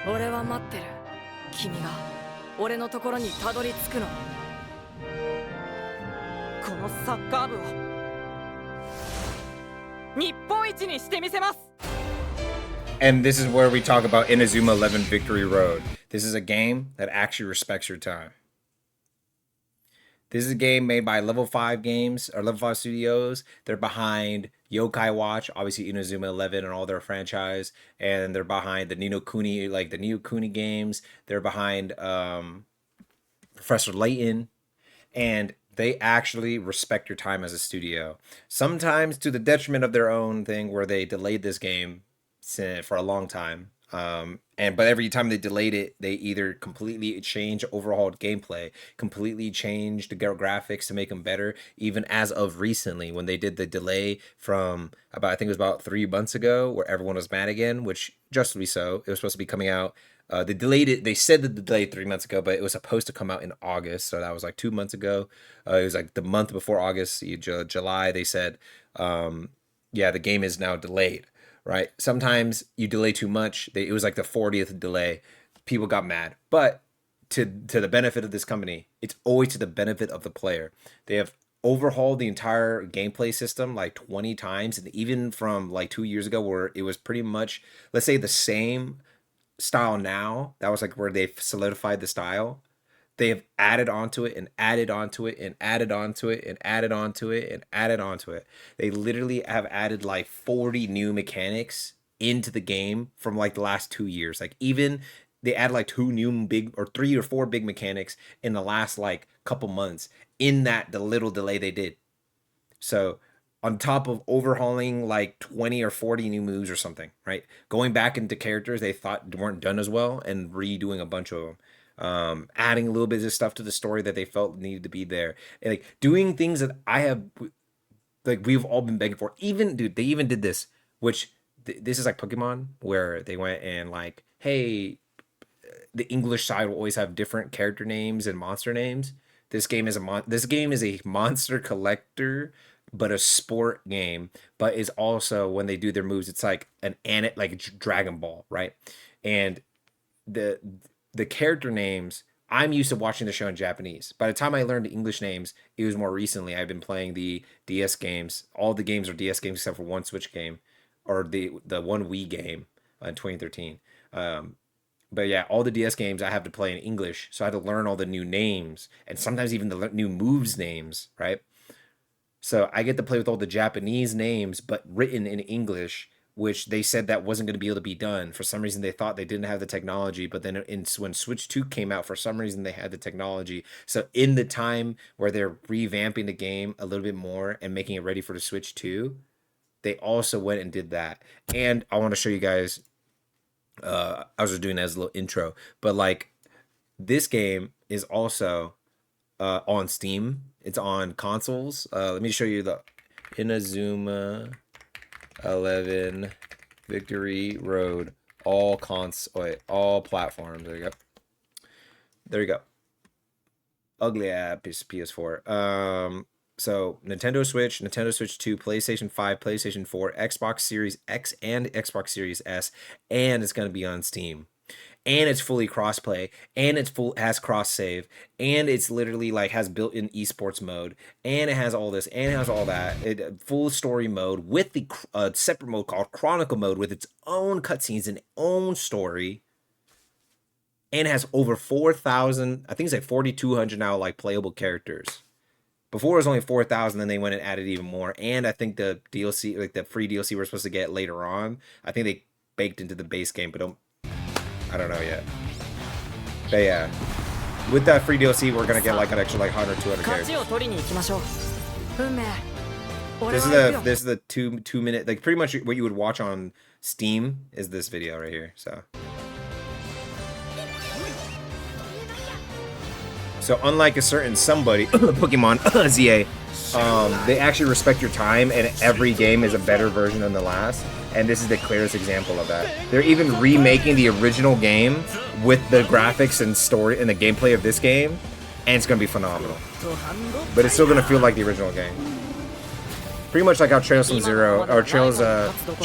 俺は待ってる。君が俺のところにたどり着くの。このサッカー部を日本一にしてみせます。 And this is where we talk about Inazuma 11 Victory Road. This is a game that actually respects your time. This is a game made by Level 5 Games, or Level 5 Studios. They're behind Yokai Watch, obviously Inazuma 11 and all their franchise. And they're behind the Ni no Kuni, like the Ni no Kuni games. They're behind Professor Layton. And they actually respect your time as a studio. Sometimes to the detriment of their own thing, where they delayed this game for a long time. But every time they delayed it, they either completely changed, overhauled gameplay, completely changed the graphics to make them better. Even as of recently, when they did the delay from I think it was about 3 months ago, where everyone was mad again, which justly so. It was supposed to be coming out. They delayed it. They said that the delay 3 months ago, but it was supposed to come out in August. So that was like 2 months ago. It was like the month before August, July. They said, yeah, the game is now delayed. Right? Sometimes you delay too much. It was like the 40th delay. People got mad. But to the benefit of this company, it's always to the benefit of the player. They have overhauled the entire gameplay system like 20 times. And even from like 2 years ago, where it was pretty much, let's say, the same style now. That was like where they solidified the style. They have added onto it and added onto it and added onto it and added onto it and added onto it. They literally have added like 40 new mechanics into the game from like the last 2 years. Like even they added like 2 new big or 3 or 4 big mechanics in the last like couple months in the little delay they did. So on top of overhauling like 20 or 40 new moves or something, right? Going back into characters they thought weren't done as well and redoing a bunch of them. Adding a little bit of stuff to the story that they felt needed to be there, and like doing things that we've all been begging for. Even dude, they even did this, which this is like Pokemon, where they went and like, hey, the English side will always have different character names and monster names. This game is a monster collector, but a sport game. But is also, when they do their moves, it's like like Dragon Ball, right? And the character names, I'm used to watching the show in Japanese. By the time I learned the English names, it was more recently. I've been playing the DS games. All the games are DS games except for one Switch game, or the one Wii game in 2013. But yeah, all the DS games I have to play in English, so I had to learn all the new names, and sometimes even the new moves names, right? So I get to play with all the Japanese names, but written in English, which they said that wasn't going to be able to be done. For some reason, they thought they didn't have the technology, but then when Switch 2 came out, for some reason, they had the technology. So in the time where they're revamping the game a little bit more and making it ready for the Switch 2, they also went and did that. And I want to show you guys, I was just doing that as a little intro, but like this game is also on Steam. It's on consoles. Let me show you the Inazuma 11 Victory Road, all platforms. There you go. There you go. Ugly app is PS4. So Nintendo Switch, Nintendo Switch 2, PlayStation 5, PlayStation 4, Xbox Series X and Xbox Series S, and it's going to be on Steam. And it's fully crossplay, and has cross save, and it's literally like has built-in esports mode, and it has all this, and it has all that. Full story mode with the separate mode called Chronicle mode with its own cutscenes and own story, and it has over 4,000. I think it's like 4,200 now, like playable characters. Before it was only 4,000, then they went and added even more. And I think the DLC, like the free DLC, we're supposed to get later on. I think they baked into the base game, but I don't know yet. But yeah, with that free DLC, we're gonna get like an extra like 100, 200 characters. This is the two minute, like pretty much what you would watch on Steam is this video right here. So unlike a certain somebody, Pokemon ZA, they actually respect your time, and every game is a better version than the last. And this is the clearest example of that. They're even remaking the original game with the graphics and story and the gameplay of this game, and it's gonna be phenomenal. But it's still gonna feel like the original game. Pretty much like how Trails from Zero or Trails in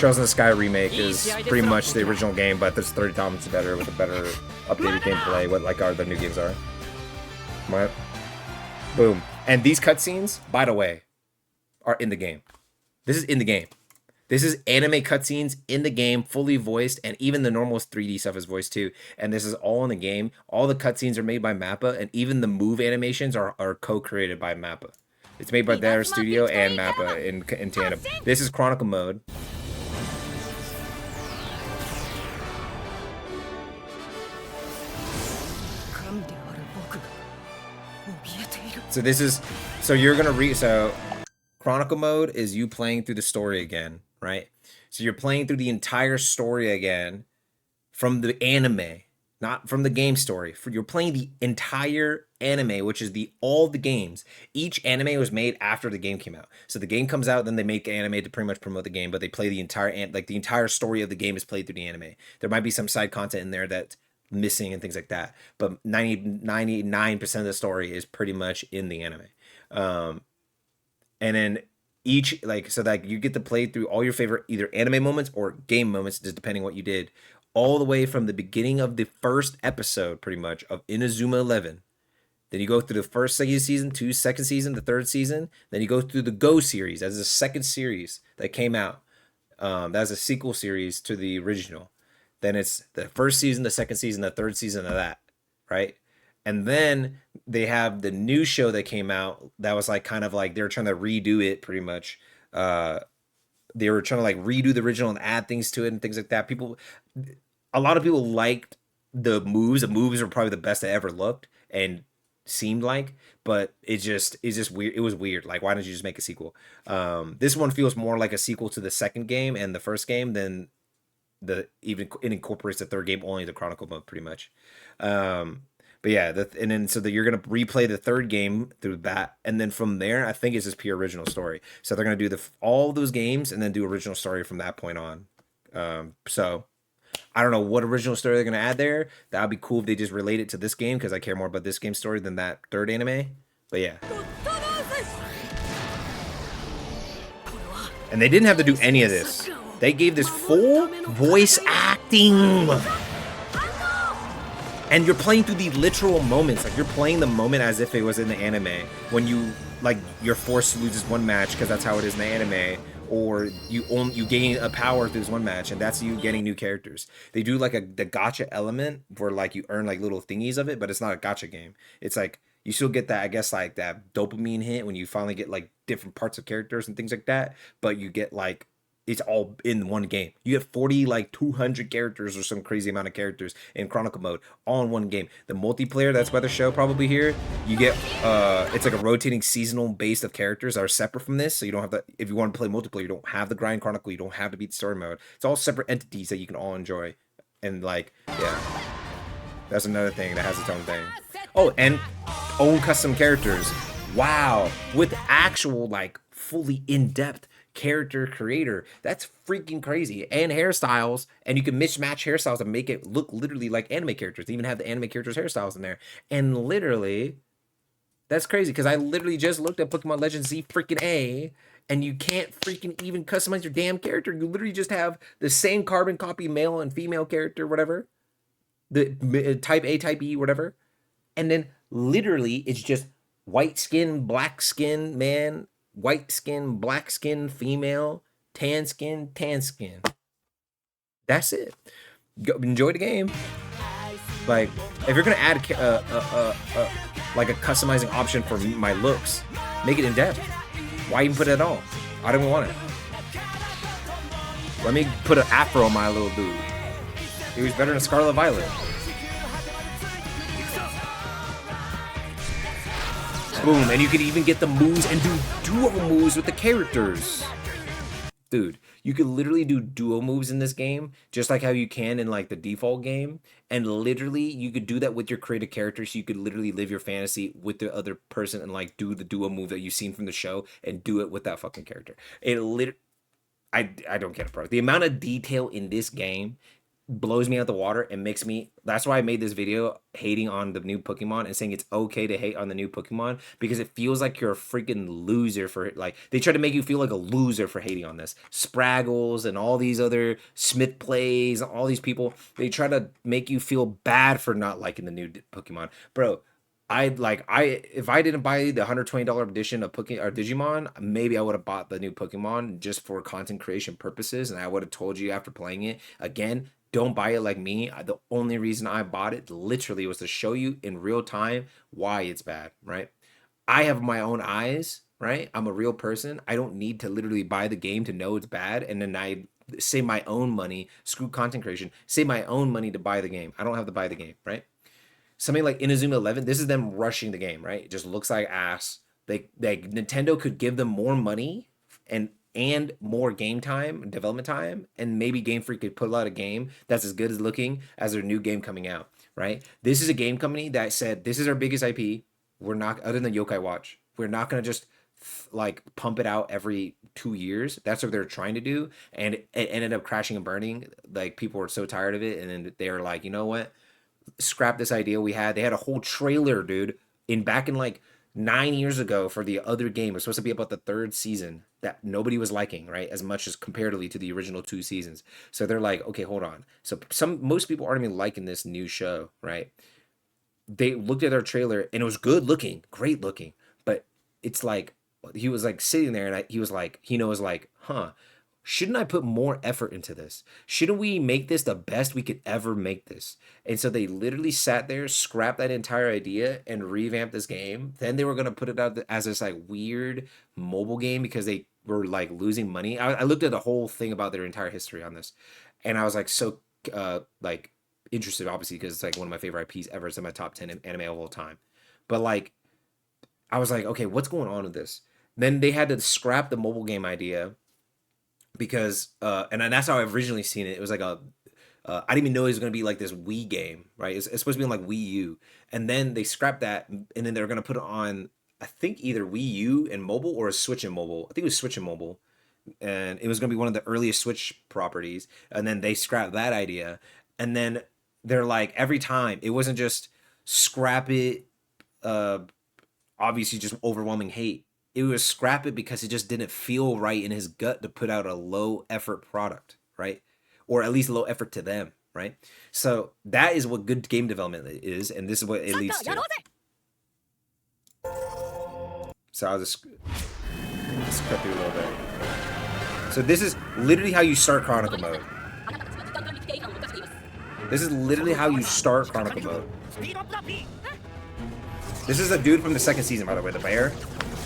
the Sky remake is pretty much the original game, but there's 30 times better with a better updated gameplay. What like the new games are. What? Boom. And these cutscenes, by the way, are in the game. This is in the game. This is anime cutscenes in the game, fully voiced, and even the normal 3D stuff is voiced too. And this is all in the game. All the cutscenes are made by Mappa, and even the move animations are co-created by Mappa. It's made by their studio and Mappa in tandem. This is Chronicle mode. So this is, so you're gonna read, so Chronicle mode is you playing through the story again, right? So you're playing through the entire story again from the anime, not from the game story. You're playing the entire anime, which is all the games. Each anime was made after the game came out. So the game comes out, then they make anime to pretty much promote the game, but they play the entire, like the entire story of the game is played through the anime. There might be some side content in there that's missing and things like that, but 99% of the story is pretty much in the anime. And then each, like, so that you get to play through all your favorite either anime moments or game moments, just depending what you did, all the way from the beginning of the first episode, pretty much, of Inazuma 11. Then you go through the first season, second season, the third season. Then you go through the Go series. That's the second series that came out. That's a sequel series to the original. Then it's the first season, the second season, the third season of that, right? And then they have the new show that came out that was like kind of like they were trying to redo it pretty much. They were trying to like redo the original and add things to it and things like that. A lot of people liked the moves. The moves were probably the best that ever looked and seemed like, but it's just weird. It was weird. Like, why don't you just make a sequel? This one feels more like a sequel to the second game and the first game than it incorporates the third game, only the Chronicle mode pretty much. But yeah, and then so that you're gonna replay the third game through that, and then from there, I think it's just pure original story. So they're gonna do all those games and then do original story from that point on. So I don't know what original story they're gonna add there. That would be cool if they just relate it to this game because I care more about this game story than that third anime. But yeah. And they didn't have to do any of this. They gave this full voice acting. And you're playing through the literal moments. Like, you're playing the moment as if it was in the anime. When you, like, you're forced to lose this one match because that's how it is in the anime. Or you gain a power through this one match, and that's you getting new characters. They do, like, the gacha element where, like, you earn, like, little thingies of it, but it's not a gacha game. It's, like, you still get that, I guess, like, that dopamine hit when you finally get, like, different parts of characters and things like that. But you get, like, it's all in one game. You get 40, like 200 characters or some crazy amount of characters in Chronicle mode, all in one game. The multiplayer, that's by the show probably here, you get, it's like a rotating seasonal base of characters that are separate from this. So you don't have to, if you want to play multiplayer, you don't have the grind Chronicle, you don't have to beat the story mode. It's all separate entities that you can all enjoy. And like, yeah, that's another thing that has its own thing. Oh, and own custom characters. Wow. With actual, like, fully in-depth character creator. That's freaking crazy. And hairstyles, and you can mismatch hairstyles and make it look literally like anime characters. They even have the anime characters hairstyles in there. And literally, that's crazy because I literally just looked at Pokemon Legends Z freaking A, and you can't freaking even customize your damn character. You literally just have the same carbon copy male and female character, whatever, the type A, type E, whatever, and then literally it's just white skin, black skin man, white skin, black skin, female, tan skin, tan skin. That's it. Enjoy the game. Like, if you're gonna add like a customizing option for my looks, make it in depth. Why even put it at all? I don't even want it. Let me put an afro on my little dude. He was better than Scarlet Violet. Boom, and you can even get the moves and do duo moves with the characters. Dude, you could literally do duo moves in this game, just like how you can in like the default game. And literally, you could do that with your created character, so you could literally live your fantasy with the other person and like do the duo move that you've seen from the show and do it with that fucking character. I don't get it, bro. The amount of detail in this game blows me out the water and makes me. That's why I made this video hating on the new Pokemon and saying it's okay to hate on the new Pokemon, because it feels like you're a freaking loser for, like, they try to make you feel like a loser for hating on this. Spraggles and all these other Smith plays, all these people, they try to make you feel bad for not liking the new Pokemon. Bro, if I didn't buy the $120 edition of Pokemon or Digimon, maybe I would have bought the new Pokemon just for content creation purposes, and I would have told you after playing it again, don't buy it like me. The only reason I bought it literally was to show you in real time why it's bad, right? I have my own eyes, right? I'm a real person. I don't need to literally buy the game to know it's bad, and then I save my own money, screw content creation, save my own money to buy the game. I don't have to buy the game, right? Something like Inazuma 11, this is them rushing the game, right? It just looks like ass. Nintendo could give them more money and more game time, development time, and maybe Game Freak could put out a game that's as good as looking as their new game coming out, right? This is a game company that said, this is our biggest IP. We're not, other than Yokai Watch, we're not going to just like pump it out every 2 years. That's what they're trying to do. And it ended up crashing and burning. Like, people were so tired of it. And then they're like, you know what? Scrap this idea we had. They had a whole trailer, dude, back in like 9 years ago for the other game. It was supposed to be about the third season that nobody was liking, right? As much as comparatively to the original 2 seasons. So they're like, okay, hold on. So most people aren't even liking this new show, right? They looked at our trailer and it was good looking, great looking, but it's like, he was like sitting there and he was like, huh, shouldn't I put more effort into this? Shouldn't we make this the best we could ever make this? And so they literally sat there, scrapped that entire idea, and revamped this game. Then they were going to put it out as this like weird mobile game because they were like losing money. I looked at the whole thing about their entire history on this, and I was like so like interested, obviously, because it's like one of my favorite IPs ever. It's in my top 10 anime of all time. But like, I was like, okay, what's going on with this? Then they had to scrap the mobile game idea because and that's how I've originally seen it. It was like I didn't even know it was going to be like this Wii game, right? It's supposed to be on like Wii U, and then they scrapped that, and then they're going to put it on, I think, either Wii U and mobile or a Switch and mobile. I think it was Switch and mobile, and it was going to be one of the earliest Switch properties, and then they scrapped that idea, and then they're like, every time it wasn't just scrap it, obviously just overwhelming hate. It was scrap it because it just didn't feel right in his gut to put out a low effort product, right? Or at least low effort to them, right? So that is what good game development is, and this is what it leads to. So I'll just cut through a little bit. So this is literally how you start Chronicle mode. This is literally how you start Chronicle mode. This is a dude from the second season, by the way, the bear.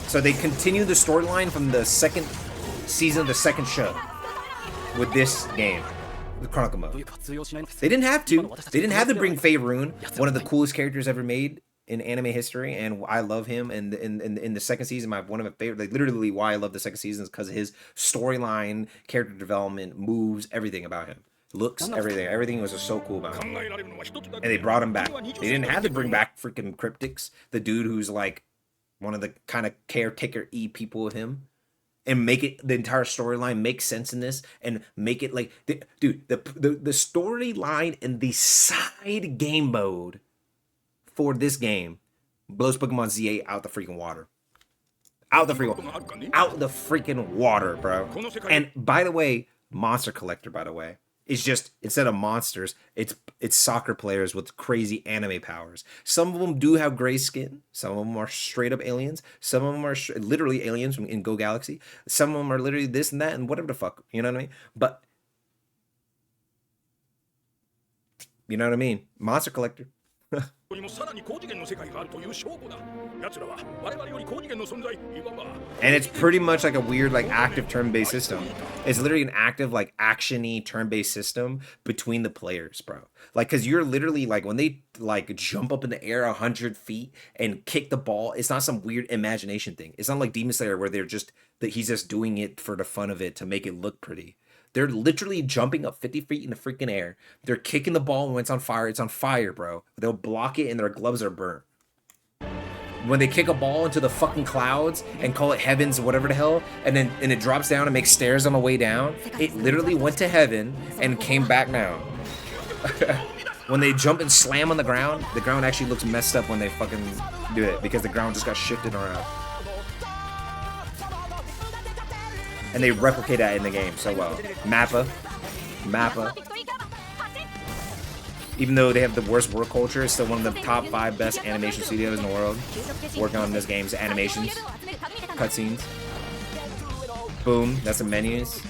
So they continue the storyline from the second season of the second show with this game, the Chronicle mode. They didn't have to. They didn't have to bring Faerun, one of the coolest characters ever made in anime history, and I love him. And in the second season, one of my favorite, like literally why I love the second season is because of his storyline, character development, moves, everything about him. Looks, everything was just so cool about him. And they brought him back. They didn't have to bring back freaking Cryptix, the dude who's like one of the kind of caretaker-y people with him, and make it, the entire storyline make sense in this, and make it like, dude, the storyline in the side game mode for this game blows Pokemon Z8 out the freaking water. Out the freaking water, bro. And by the way, Monster Collector, by the way, is just, instead of monsters, it's soccer players with crazy anime powers. Some of them do have gray skin. Some of them are straight up aliens. Some of them are literally aliens in Go Galaxy. Some of them are literally this and that and whatever the fuck. You know what I mean? But, you know what I mean? Monster Collector. And it's pretty much like a weird, like, active turn-based system. It's literally an active, like, action-y turn-based system between the players, bro. Like, because you're literally, like, when they, like, jump up in the air 100 feet and kick the ball, it's not some weird imagination thing. It's not like Demon Slayer where they're just, that he's just doing it for the fun of it to make it look pretty. They're literally jumping up 50 feet in the freaking air. They're kicking the ball, and when it's on fire, bro. They'll block it, and their gloves are burnt. When they kick a ball into the fucking clouds and call it heavens, whatever the hell, and it drops down and makes stairs on the way down, it literally went to heaven and came back down. When they jump and slam on the ground actually looks messed up when they fucking do it because the ground just got shifted around. And they replicate that in the game so well. Mappa. Even though they have the worst work culture, it's still one of the top 5 best animation studios in the world. Working on this game's animations, cutscenes. Boom, that's the menus.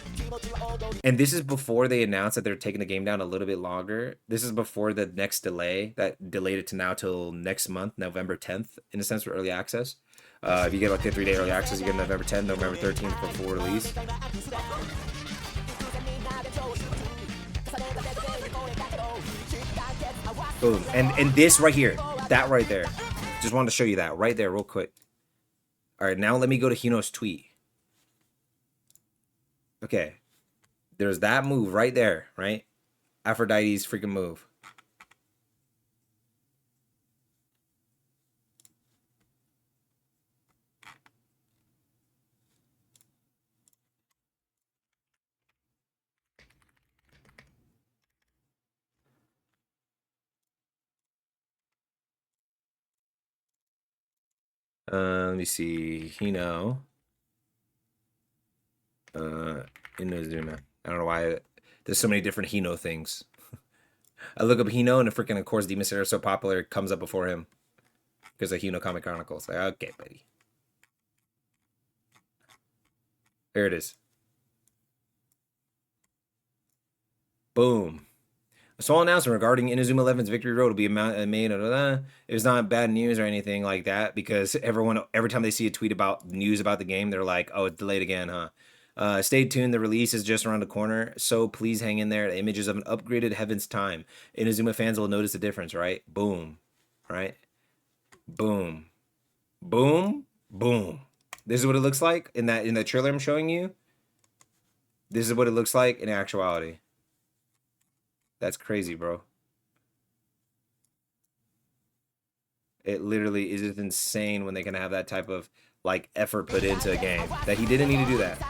And this is before they announced that they're taking the game down a little bit longer. This is before the next delay that delayed it to now till next month, November 10th, in a sense, for early access. If you get like a 3-day early access, you get November 10th, November 13th for full release. Boom. And this right here, that right there. Just wanted to show you that right there real quick. All right, now let me go to Hino's tweet. Okay. There's that move right there, right? Aphrodite's freaking move. Let me see. Hino. Inazuma. I don't know why there's so many different Hino things. I look up Hino and the freaking, of course, Demon Slayer is so popular, it comes up before him. Because of Hino Comic Chronicles. Like, okay, buddy. There it is. Boom. A small announcement regarding Inazuma Eleven's Victory Road will be made. It was not bad news or anything like that because every time they see a tweet about news about the game, they're like, "Oh, it's delayed again, huh?" Stay tuned. The release is just around the corner, so please hang in there. Images of an upgraded Heaven's Time. Inazuma fans will notice the difference, right? Boom, right? Boom, boom, boom. This is what it looks like in the trailer I'm showing you. This is what it looks like in actuality. That's crazy, bro. It literally is just insane when they can have that type of like effort put into a game that he didn't need to do that.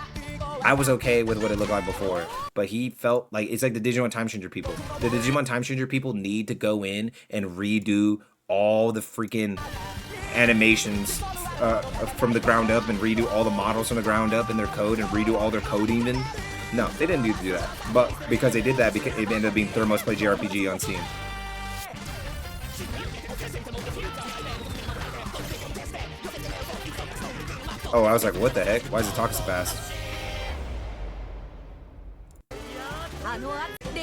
I was okay with what it looked like before, but he felt like it's like the Digimon Time Changer people. The Digimon Time Changer people need to go in and redo all the freaking animations from the ground up and redo all the models from the ground up in their code and redo all their code even. No, they didn't need to do that. But because they did that, it ended up being third most played jrpg on Steam. Oh, I was like, what the heck? Why is it talking so fast?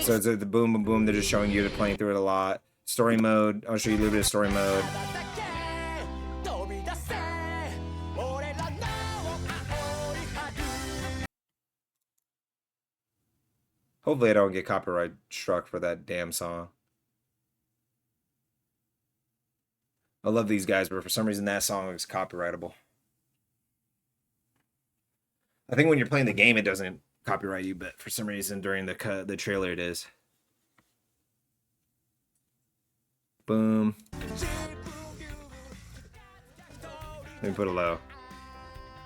So it's the boom, boom, boom. They're just showing you, they're playing through it a lot. Story mode. I'll show you a little bit of story mode. Hopefully I don't get copyright struck for that damn song. I love these guys, but for some reason that song is copyrightable. I think when you're playing the game, it doesn't copyright you, but for some reason during the trailer, it is. Boom. Let me put it low.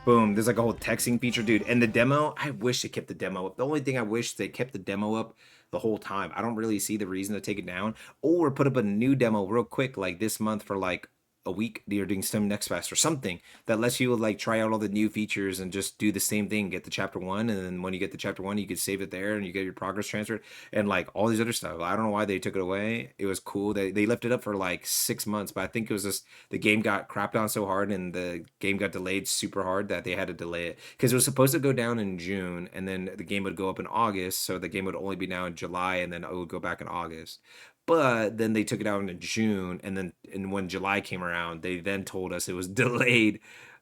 Boom. There's like a whole texting feature, dude. And the demo, I wish they kept the demo up. The only thing I wish they kept the demo up the whole time. I don't really see the reason to take it down. Or put up a new demo real quick, like this month for like a week. They're doing some Next Fest or something that lets you like try out all the new features and just do the same thing. Get the chapter 1, and then when you get the chapter 1, you can save it there and you get your progress transferred and like all these other stuff. I don't know why they took it away. It was cool. They left it up for like 6 months, but I think it was just the game got crapped on so hard and the game got delayed super hard that they had to delay it because it was supposed to go down in June and then the game would go up in August. So the game would only be now in July and then it would go back in August. But then they took it out in June, and when July came around, they then told us it was delayed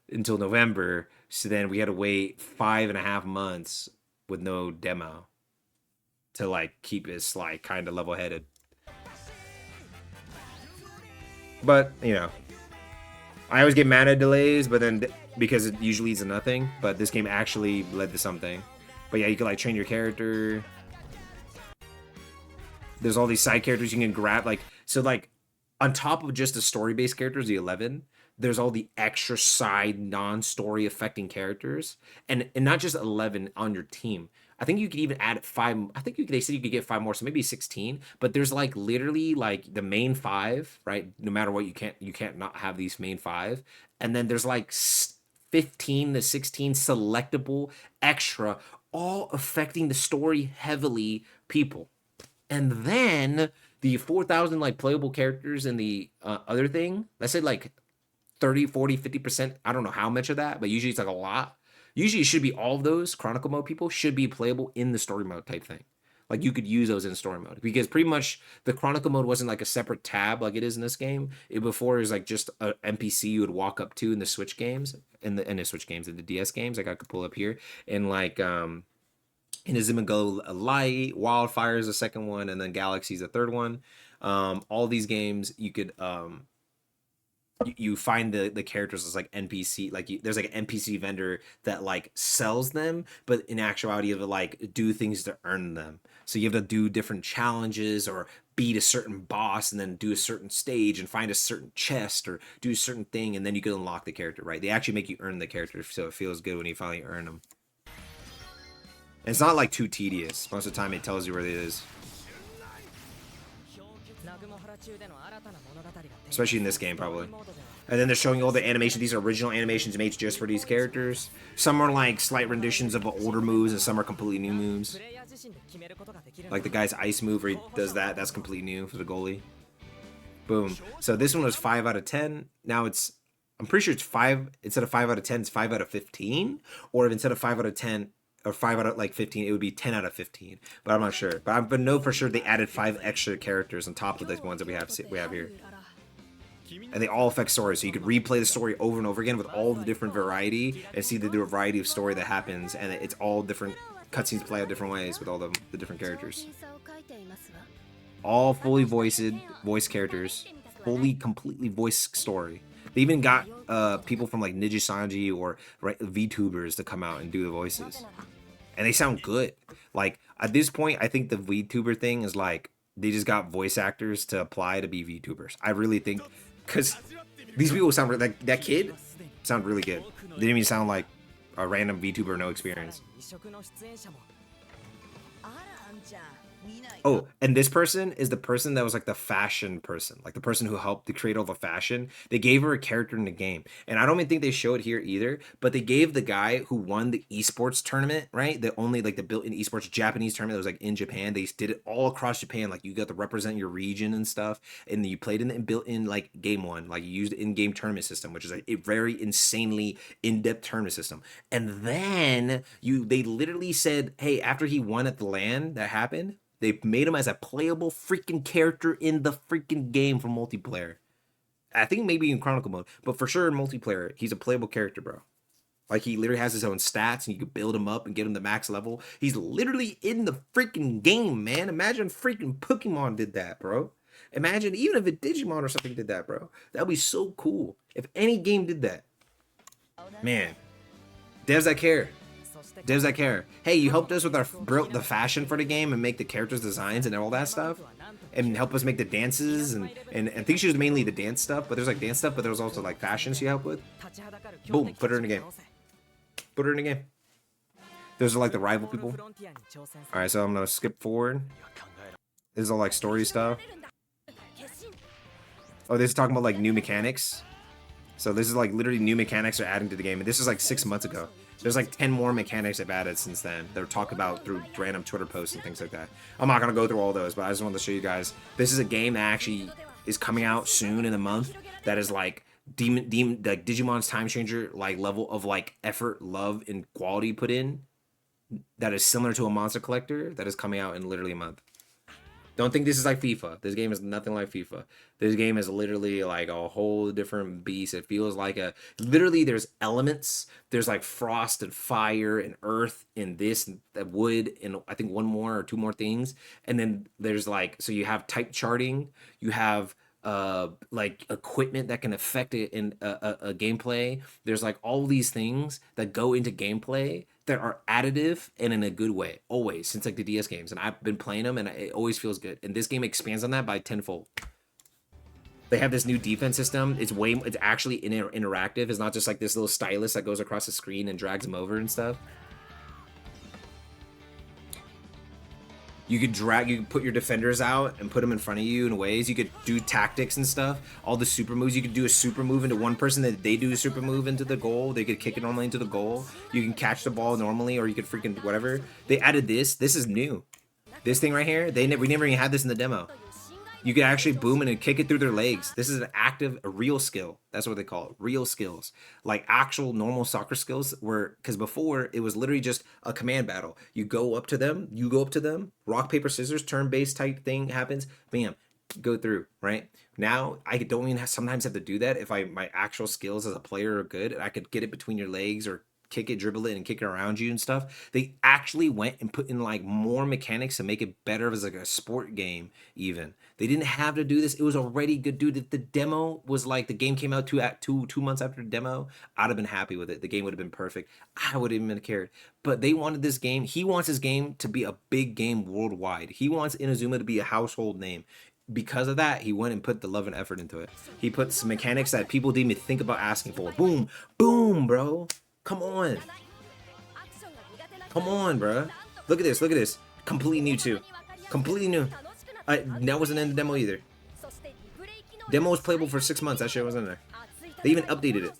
until November. So then we had to wait 5.5 months with no demo to like keep us like kind of level headed. But you know, I always get mad at delays, but then because it usually leads to nothing. But this game actually led to something. But yeah, you can like train your character. There's all these side characters you can grab, like, so like on top of just the story-based characters, the 11, there's all the extra side non-story affecting characters, and not just 11 on your team. I think you could even add 5. I think they said you could get 5 more, so maybe 16. But there's like literally like the main 5, right? No matter what, you can't not have these main 5. And then there's like 15 to 16 selectable extra, all affecting the story heavily, people. And then the 4,000 like playable characters in the other thing, let's say like 30, 40, 50%. I don't know how much of that, but usually it's like a lot. Usually it should be all of those Chronicle mode people should be playable in the story mode type thing. Like you could use those in story mode because pretty much the Chronicle mode wasn't like a separate tab like it is in this game. Before it was like just a NPC you would walk up to in the Switch games, in the DS games. Like I could pull up here and like Inazuma Light, Wildfire is the second one, and then Galaxy is the third one. All these games you could you find the characters as like NPC, like there's like an NPC vendor that like sells them, but in actuality you have to like do things to earn them. So you have to do different challenges or beat a certain boss and then do a certain stage and find a certain chest or do a certain thing, and then you can unlock the character, right? They actually make you earn the character, so it feels good when you finally earn them. And it's not like too tedious. Most of the time it tells you where it is. Especially in this game, probably. And then they're showing you all the animations. These are original animations made just for these characters. Some are like slight renditions of older moves, and some are completely new moves. Like the guy's ice move where he does that. That's completely new for the goalie. Boom. So this one was 5 out of 10. Now it's... I'm pretty sure it's 5... Instead of 5 out of 10, it's 5 out of 15. Or if instead of 5 out of 10... or 5 out of like 15, it would be 10 out of 15, but I'm not sure. But I know for sure they added 5 extra characters on top of the ones that we have here, and they all affect story. So you could replay the story over and over again with all the different variety and see the variety of story that happens, and it's all different cutscenes play out different ways with all the different characters. All fully voice characters, fully completely voiced story. They even got people from like Ninja Sanji or VTubers to come out and do the voices. And they sound good. Like at this point, I think the VTuber thing is like they just got voice actors to apply to be VTubers. I really think, because these people sound like that kid sound really good. They didn't even sound like a random VTuber, no experience. Oh, and this person is the person that was like the fashion person, like the person who helped to create all the fashion. They gave her a character in the game, and I don't even think they show it here either, but they gave the guy who won the esports tournament, right? The only like the built-in esports Japanese tournament that was like in Japan. They did it all across Japan. Like you got to represent your region and stuff, and you played in the built-in like game one, like you used the in-game tournament system, which is like a very insanely in-depth tournament system. And then they literally said, hey, after he won at the LAN that happened, they made him as a playable freaking character in the freaking game for multiplayer. I think maybe in Chronicle mode, but for sure in multiplayer, he's a playable character, bro. Like he literally has his own stats, and you can build him up and get him the max level. He's literally in the freaking game, man. Imagine freaking Pokemon did that, bro. Imagine even if a Digimon or something did that, bro. That would be so cool if any game did that. Man, devs that care. Devs that care. Hey, you helped us with the fashion for the game and make the characters' designs and all that stuff, and help us make the dances and I think she was mainly the dance stuff, but there's like dance stuff, but there's also like fashion she helped with. Boom, put her in the game. Put her in the game. Those are like the rival people. All right, so I'm gonna skip forward. This is all like story stuff. Oh, this is talking about like new mechanics. So this is like literally new mechanics are adding to the game, and this is like 6 months ago. There's like 10 more mechanics they've added since then. They're talking about through random Twitter posts and things like that. I'm not gonna go through all those, but I just wanted to show you guys. This is a game that actually is coming out soon in a month. That is like like Digimon's Time Changer like level of like effort, love, and quality put in. That is similar to a Monster Collector that is coming out in literally a month. Don't think this is like FIFA. This game is nothing like FIFA. This game is literally like a whole different beast. It feels like literally there's elements. There's like frost and fire and earth and this and wood and I think one more or two more things. And then there's like, so you have type charting. You have like equipment that can affect it in a gameplay. There's like all these things that go into gameplay that are additive and in a good way, always, since like the DS games, and I've been playing them and it always feels good, and this game expands on that by tenfold. They have this new defense system. It's actually interactive. It's not just like this little stylus that goes across the screen and drags them over and stuff. You could put your defenders out and put them in front of you in ways. You could do tactics and stuff. All the super moves. You could do a super move into one person that they do a super move into the goal. They could kick it normally into the goal. You can catch the ball normally, or you could freaking whatever. They added this. This is new. This thing right here. We never even had this in the demo. You could actually boom and kick it through their legs. This is a real skill. That's what they call it. Real skills. Like actual normal soccer skills because before it was literally just a command battle. You go up to them, rock, paper, scissors, turn-based type thing happens, bam, go through, right? Now, I don't even sometimes have to do that if my actual skills as a player are good. I could get it between your legs or kick it, dribble it, and kick it around you and stuff. They actually went and put in like more mechanics to make it better as like a sport game even. They didn't have to do this. It was already good, dude. If the demo was like the game came out two months after the demo, I'd have been happy with it. The game would have been perfect. I wouldn't even have cared. But they wanted this game. He wants his game to be a big game worldwide. He wants Inazuma to be a household name. Because of that, he went and put the love and effort into it. He put some mechanics that people didn't even think about asking for. Boom, boom, bro. Come on. Come on, bro. Look at this. Look at this. Completely new, too. Completely new. That wasn't in the demo either. Demo was playable for 6 months. That shit wasn't in there. They even updated it.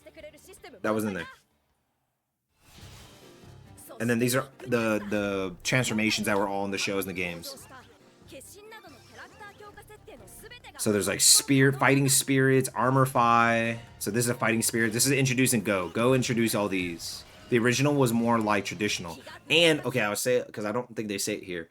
That was in there. And then these are the transformations that were all in the shows and the games. So there's like fighting spirits, armor fi. So this is a fighting spirit. This is introducing Go. Go introduce all these. The original was more like traditional. And okay, I would say it because I don't think they say it here.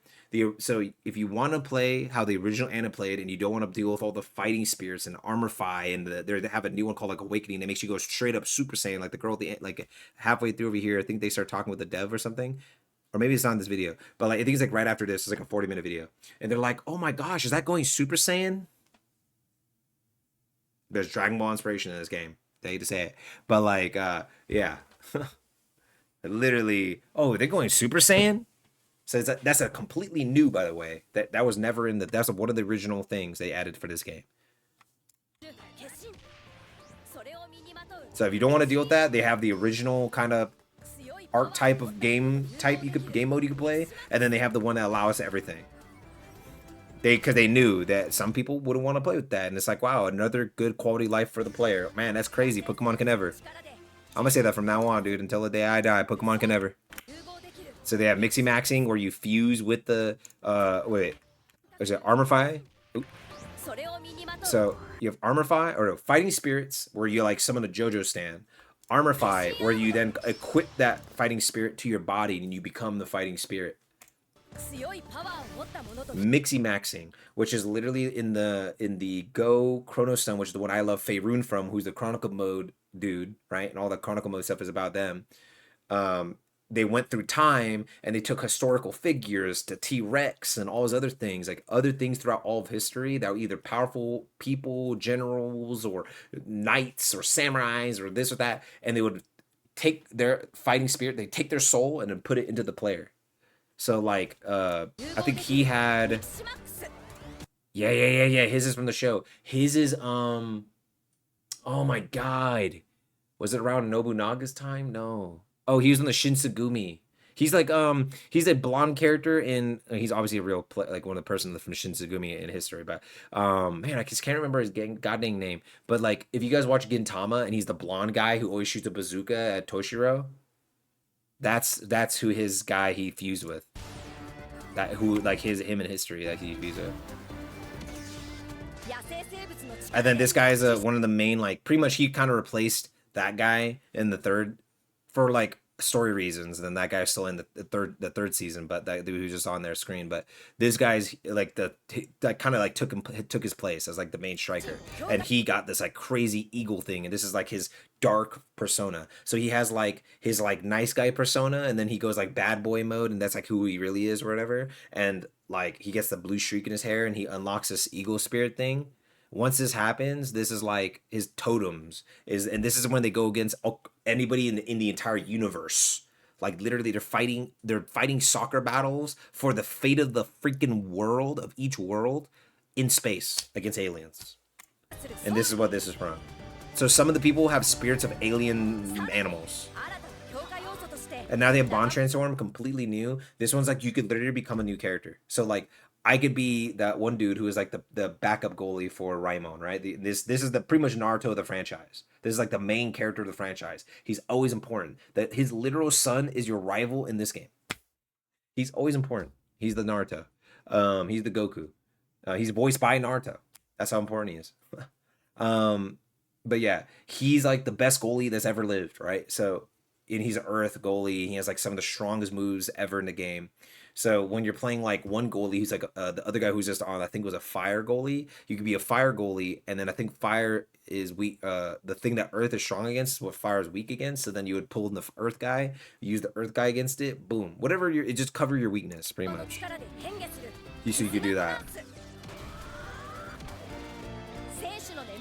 So if you want to play how the original anime played and you don't want to deal with all the fighting spirits and armor fi and they have a new one called like Awakening that makes you go straight up Super Saiyan like the girl at the like halfway through over here. I think they start talking with the dev or something. Or maybe it's not in this video. But like I think it's like right after this. It's like a 40-minute video. And they're like, oh my gosh, is that going Super Saiyan? There's Dragon Ball inspiration in this game. They hate to say it. But like, yeah. Literally, oh, they're going Super Saiyan? So that's a completely new, by the way. That was never in that's one of the original things they added for this game. So if you don't want to deal with that, they have the original kind of archetype of game mode you could play, and then they have the one that allows everything. Because they knew that some people wouldn't want to play with that, and it's like, wow, another good quality life for the player. Man, that's crazy. Pokemon can never. I'm gonna say that from now on, dude, until the day I die. Pokemon can never. So they have Mixie Maxing, where you fuse with the wait, is it Armor Fi? Oop. So you have Armor Fi or Fighting Spirits, where you like summon a JoJo stand. Armor Fi, where you then equip that fighting spirit to your body and you become the fighting spirit. Mixie Maxing, which is literally in the Go Chrono Stone, which is the one I love Faerun from, who's the Chronicle Mode dude, right? And all the Chronicle Mode stuff is about them. They went through time and they took historical figures to T-Rex and all those other things, like other things throughout all of history that were either powerful people, generals, or knights, or samurais, or this or that, and they would take their fighting spirit, they take their soul and then put it into the player. So like, I think he had, yeah. His is from the show. His is oh my god, was it around Nobunaga's time? No. Oh, he was on the Shinsengumi. He's like he's a blonde character in. He's obviously a real like one of the persons from Shinsengumi in history. But man, I just can't remember his goddamn name. But like, if you guys watch Gintama and he's the blonde guy who always shoots a bazooka at Toshiro. That's who his guy he fused with. That who like him in history that he fused with. And then this guy is one of the main, like, pretty much he kind of replaced that guy in the third for like story reasons. And then that guy's still in the third season, but that dude who's just on their screen. But this guy's like that kind of like took his place as like the main striker, and he got this like crazy eagle thing, and this is like his dark persona. So he has like his like nice guy persona, and then he goes like bad boy mode, and that's like who he really is or whatever. And like he gets the blue streak in his hair, and he unlocks this eagle spirit thing. Once this happens, this is like his totems and this is when they go against anybody in the entire universe. Like literally they're fighting soccer battles for the fate of the freaking world, of each world in space against aliens. And this is what this is from. So some of the people have spirits of alien animals. And now they have Bond Transform, completely new. This one's like you could literally become a new character. So like I could be that one dude who is like the backup goalie for Raimon, right? This is the pretty much Naruto of the franchise. This is like the main character of the franchise. He's always important. That his literal son is your rival in this game. He's always important. He's the Naruto. He's the Goku. He's voiced by Naruto. That's how important he is. But yeah, he's like the best goalie that's ever lived, right? So, and he's an Earth goalie. He has like some of the strongest moves ever in the game. So when you're playing like one goalie who's like the other guy who's just on, I think was a fire goalie. You could be a fire goalie, and then I think fire is weak. The thing that Earth is strong against is what fire is weak against. So then you would pull in the Earth guy, use the Earth guy against it. Boom, whatever it just cover your weakness pretty much. So you could do that.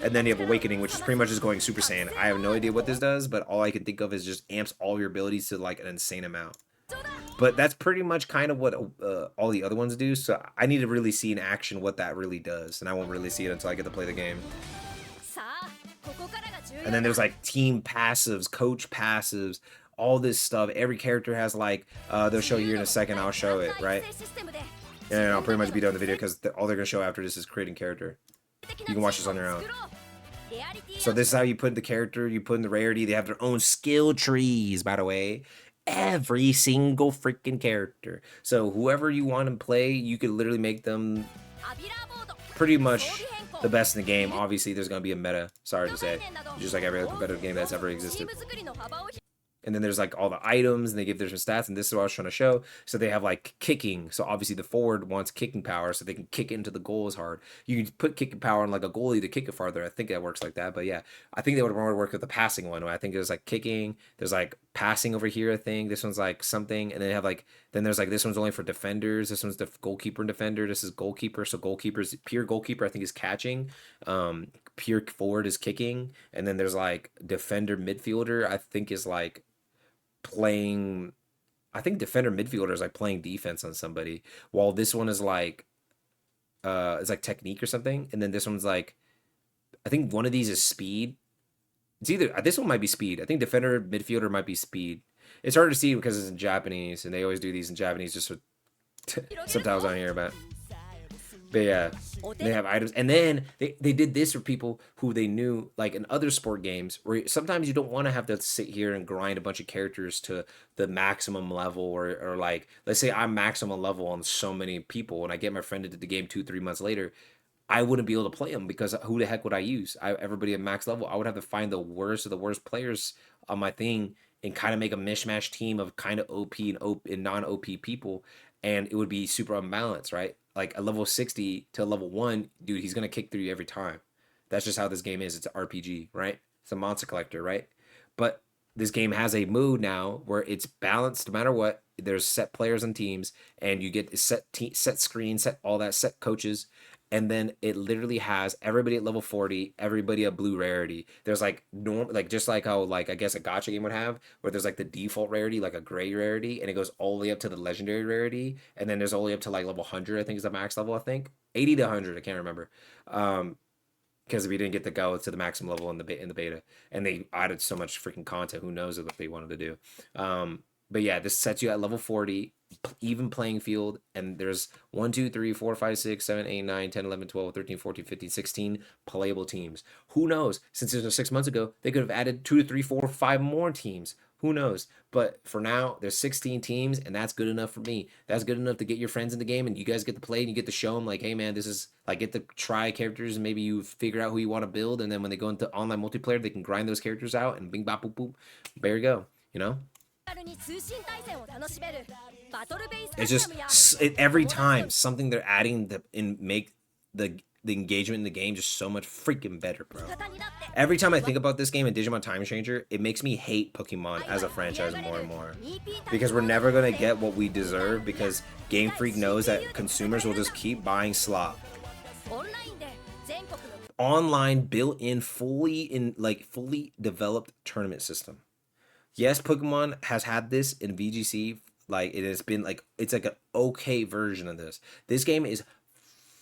And then you have Awakening, which is pretty much just going Super Saiyan. I have no idea what this does, but all I can think of is just amps all your abilities to like an insane amount. But that's pretty much kind of what all the other ones do. So I need to really see in action what that really does. And I won't really see it until I get to play the game. And then there's like team passives, coach passives, all this stuff. Every character has like, they'll show you in a second. I'll show it, right? And I'll pretty much be done with the video because all they're going to show after this is creating character. You can watch this on your own. So this is how you put the character, you put in the rarity. They have their own skill trees, by the way. Every single freaking character. So whoever you want to play, you could literally make them pretty much the best in the game. Obviously, there's going to be a meta, sorry to say. Just like every other competitive game that's ever existed. And then there's like all the items, and they give their stats, and this is what I was trying to show. So they have like kicking. So obviously the forward wants kicking power, so they can kick into the goal as hard. You can put kicking power on like a goalie to kick it farther. I think that works like that. But yeah, I think they would want to work with the passing one. I think there's like kicking, there's like passing over here. I think this one's like something, and then they have like there's like this one's only for defenders. This one's the goalkeeper and defender. This is goalkeeper. So goalkeeper's pure goalkeeper. I think is catching. Pure forward is kicking, and then there's like defender midfielder. I think is like playing, I think defender midfielder is like playing defense on somebody, while this one is like it's like technique or something, and then this one's like, I think one of these is speed. It's either this one might be speed. I think defender midfielder might be speed. It's hard to see because it's in Japanese, and they always do these in Japanese just with subtitles on here, but yeah, they have items. And then they did this for people who they knew, like in other sport games, where sometimes you don't want to have to sit here and grind a bunch of characters to the maximum level, or like, let's say I'm maximum level on so many people, and I get my friend into the game 2-3 months later, I wouldn't be able to play them because who the heck would I use? Everybody at max level, I would have to find the worst of the worst players on my thing and kind of make a mishmash team of kind of OP and non-OP people, and it would be super unbalanced, right? Like a level 60 to a level 1, dude, he's gonna kick through you every time. That's just how this game is. It's an RPG, right? It's a monster collector, right? But this game has a mode now where it's balanced no matter what. There's set players and teams, and you get set screen, set all that, set coaches, and then it literally has everybody at level 40, everybody at blue rarity. There's like like just like how like I guess a gacha game would have, where there's like the default rarity, like a gray rarity, and it goes all the way up to the legendary rarity, and then there's all the way up to like level 100. I think is the max level. I think 80 to 100. I can't remember. Because we didn't get to go to the maximum level in the beta, and they added so much freaking content. Who knows what they wanted to do? But yeah, this sets you at level 40, even playing field, and there's 1, 2, 3, 4, 5, 6, 7, 8, 9, 10, 11, 12, 13, 14, 15, 16 playable teams. Who knows? Since it was 6 months ago, they could have added 2 to 3, 4, 5 more teams. Who knows? But for now, there's 16 teams, and that's good enough for me. That's good enough to get your friends in the game, and you guys get to play, and you get to show them, like, hey, man, this is, like, get to try characters, and maybe you figure out who you want to build, and then when they go into online multiplayer, they can grind those characters out, and bing, bop, boop, boop. There you go, you know? It's just every time something they're adding and make the engagement in the game just so much freaking better, bro. Every time I think about this game and Digimon Time Changer, it makes me hate Pokemon as a franchise more and more, because we're never gonna get what we deserve, because Game Freak knows that consumers will just keep buying slop. Online built-in fully developed tournament system. Yes, Pokemon has had this in VGC. Like, it has been like, it's like an okay version of this. This game is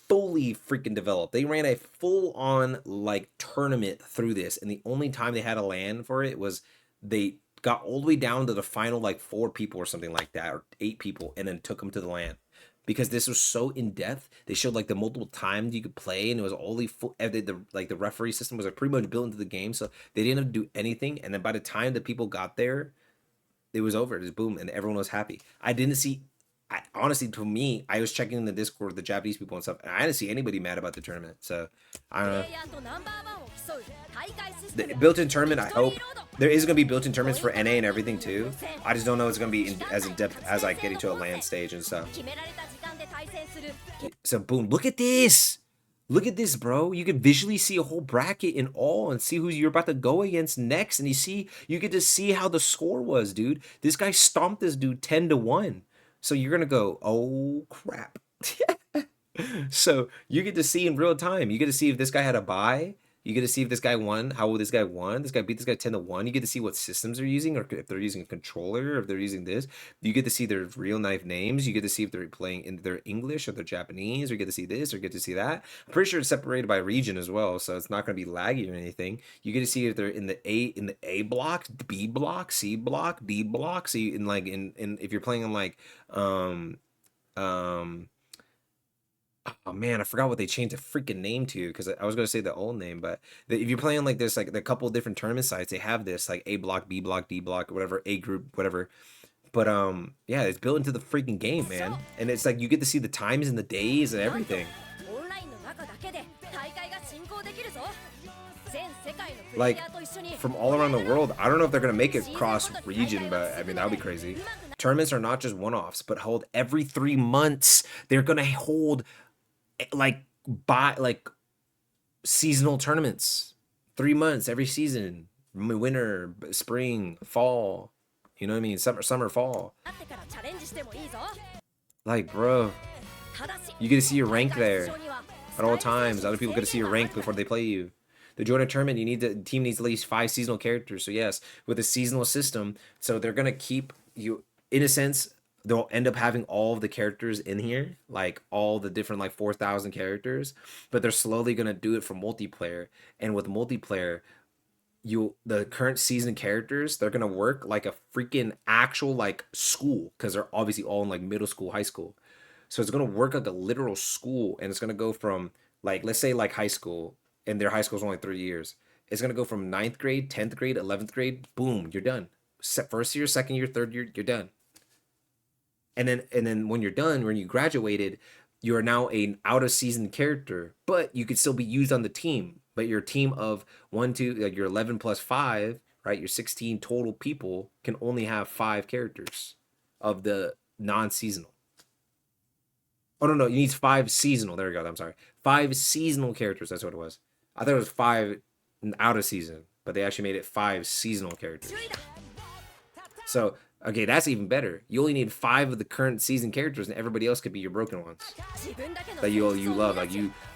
fully freaking developed. They ran a full-on like tournament through this, and the only time they had a LAN for it was they got all the way down to the final like 4 people or something like that, or 8 people, and then took them to the land. Because this was so in depth, they showed like the multiple times you could play, and it was only full. The referee system was like pretty much built into the game, so they didn't have to do anything. And then by the time that people got there, it was over. It was boom, and everyone was happy. I didn't see. Honestly, to me, I was checking in the Discord with the Japanese people and stuff, and I didn't see anybody mad about the tournament. So I don't know. The built-in tournament, I hope there is going to be built-in tournaments for NA and everything too. I just don't know it's going to be as in depth as like getting to a land stage and stuff. So boom, look at this. Look at this, bro. You can visually see a whole bracket in all and see who you're about to go against next. And you get to see how the score was, dude. This guy stomped this dude 10-1. So you're going to go, oh, crap. So you get to see in real time. You get to see if this guy had a bye. You get to see if this guy won, how this guy won. This guy beat this guy 10-1. You get to see what systems they're using, or if they're using a controller, or if they're using this. You get to see their real life names. You get to see if they're playing in their English or their Japanese, or you get to see this, or get to see that. I'm pretty sure it's separated by region as well, so it's not going to be laggy or anything. You get to see if they're in the A block, B block, C block, D block. So you, if you're playing on like oh man, I forgot what they changed the freaking name to, because I was gonna say the old name, but if you're playing like this, like the couple of different tournament sites, they have this like A block, B block, D block, whatever, A group, whatever. But yeah, it's built into the freaking game, man, and it's like you get to see the times and the days and everything. Like from all around the world. I don't know if they're gonna make it cross region, but I mean that would be crazy. Tournaments are not just one-offs, but hold every 3 months. They're gonna hold like seasonal tournaments, 3 months every season, winter, spring, fall, you know what I mean, summer, fall. Like, bro, you get to see your rank there at all times. Other people get to see your rank before they play you. To join a tournament, the team needs at least 5 seasonal characters. So yes, with a seasonal system, so they're gonna keep you, in a sense, they'll end up having all of the characters in here, like all the different like 4,000 characters, but they're slowly gonna do it for multiplayer. And with multiplayer, the current season characters, they're gonna work like a freaking actual like school, because they're obviously all in like middle school, high school. So it's gonna work like a literal school, and it's gonna go from like, let's say like high school, and their high school is only 3 years. It's gonna go from 9th grade, 10th grade, 11th grade, boom, you're done. First year, second year, third year, you're done. And then when you're done, when you graduated, you are now an out of season character, but you could still be used on the team. But your team of 1, 2, like your 11 plus 5, right? Your 16 total people can only have 5 characters of the non-seasonal. Oh no, you need 5 seasonal. There we go. I'm sorry, 5 seasonal characters. That's what it was. I thought it was 5 out of season, but they actually made it 5 seasonal characters. So okay, that's even better. You only need 5 of the current season characters, and everybody else could be your broken ones that you love. Like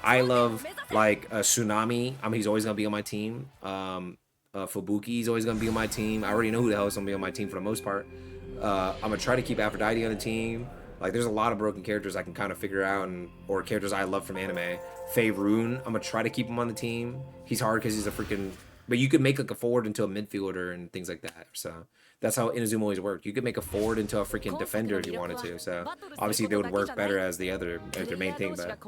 I love like Tsunami. I mean, he's always gonna be on my team. Fubuki's always gonna be on my team. I already know who the hell is gonna be on my team for the most part. I'm gonna try to keep Aphrodite on the team. Like, there's a lot of broken characters I can kind of figure out, or characters I love from anime. Faye Rune, I'm gonna try to keep him on the team. He's hard because he's a freaking. But you could make like a forward into a midfielder and things like that. So that's how Inazuma always worked. You could make a forward into a freaking defender if you wanted to. So obviously they would work better as their main thing. But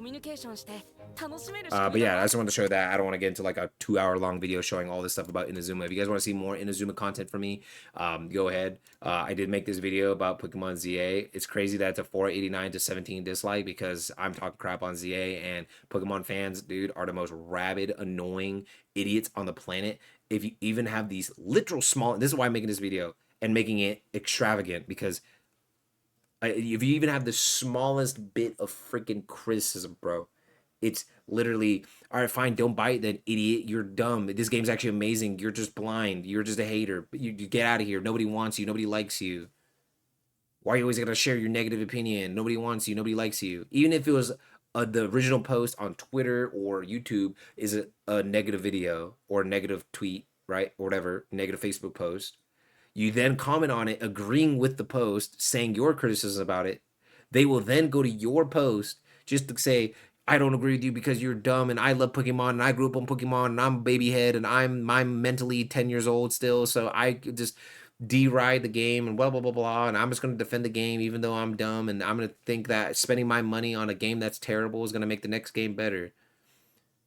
yeah, I just wanted to show that. I don't want to get into like a 2-hour long video showing all this stuff about Inazuma. If you guys want to see more Inazuma content from me, go ahead. I did make this video about Pokemon ZA. It's crazy that it's a 489 to 17 dislike, because I'm talking crap on ZA, and Pokemon fans, dude, are the most rabid, annoying idiots on the planet. If you even have these literal small, this is why I'm making this video and making it extravagant, because if you even have the smallest bit of freaking criticism, bro, it's literally, all right, fine, don't buy it then, idiot. You're dumb. This game's actually amazing. You're just blind. You're just a hater. You get out of here. Nobody wants you. Nobody likes you. Why are you always going to share your negative opinion? Nobody wants you. Nobody likes you. Even if it was the original post on Twitter or YouTube is a negative video or a negative tweet, right? Or whatever, negative Facebook post. You then comment on it, agreeing with the post, saying your criticism about it. They will then go to your post just to say, I don't agree with you because you're dumb, and I love Pokemon, and I grew up on Pokemon, and I'm a baby head, and I'm mentally 10 years old still, so I just deride the game and blah blah blah blah, and I'm just gonna defend the game even though I'm dumb, and I'm gonna think that spending my money on a game that's terrible is gonna make the next game better.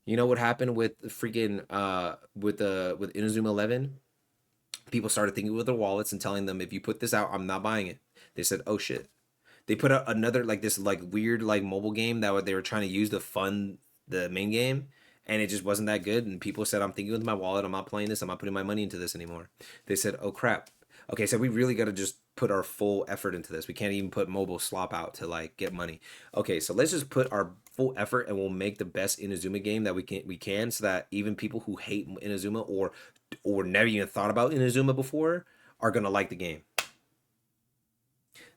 You know what happened with freaking with Inazuma 11? People started thinking with their wallets and telling them, if you put this out, I'm not buying it. They said, oh shit. They put out another like this like weird like mobile game that they were trying to use to fund the main game, and it just wasn't that good. And people said, I'm thinking with my wallet. I'm not playing this. I'm not putting my money into this anymore. They said, oh crap. Okay, so we really got to just put our full effort into this. We can't even put mobile slop out to like get money. Okay, so let's just put our full effort and we'll make the best Inazuma game that we can, so that even people who hate Inazuma or never even thought about Inazuma before are gonna like the game.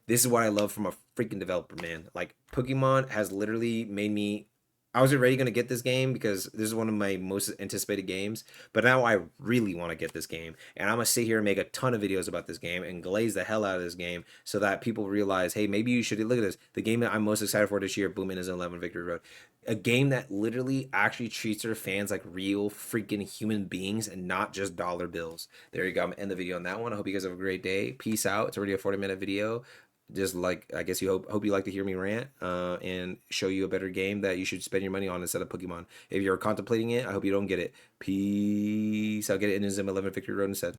This is what I love from a freaking developer, man. Like Pokemon has literally made me. I was already gonna get this game because this is one of my most anticipated games, but now I really want to get this game, and I'm gonna sit here and make a ton of videos about this game and glaze the hell out of this game so that people realize, hey, maybe you should look at this. The game that I'm most excited for this year, Boom Inazuma 11 Victory Road, a game that literally actually treats their fans like real freaking human beings and not just dollar bills. There you go. I'm gonna end the video on that one. I hope you guys have a great day. Peace out. It's already a 40-minute video. Just like, I guess you hope you like to hear me rant and show you a better game that you should spend your money on instead of Pokemon. If you're contemplating it, I hope you don't get it. Peace. I'll get it in Inazuma 11 Victory Road instead.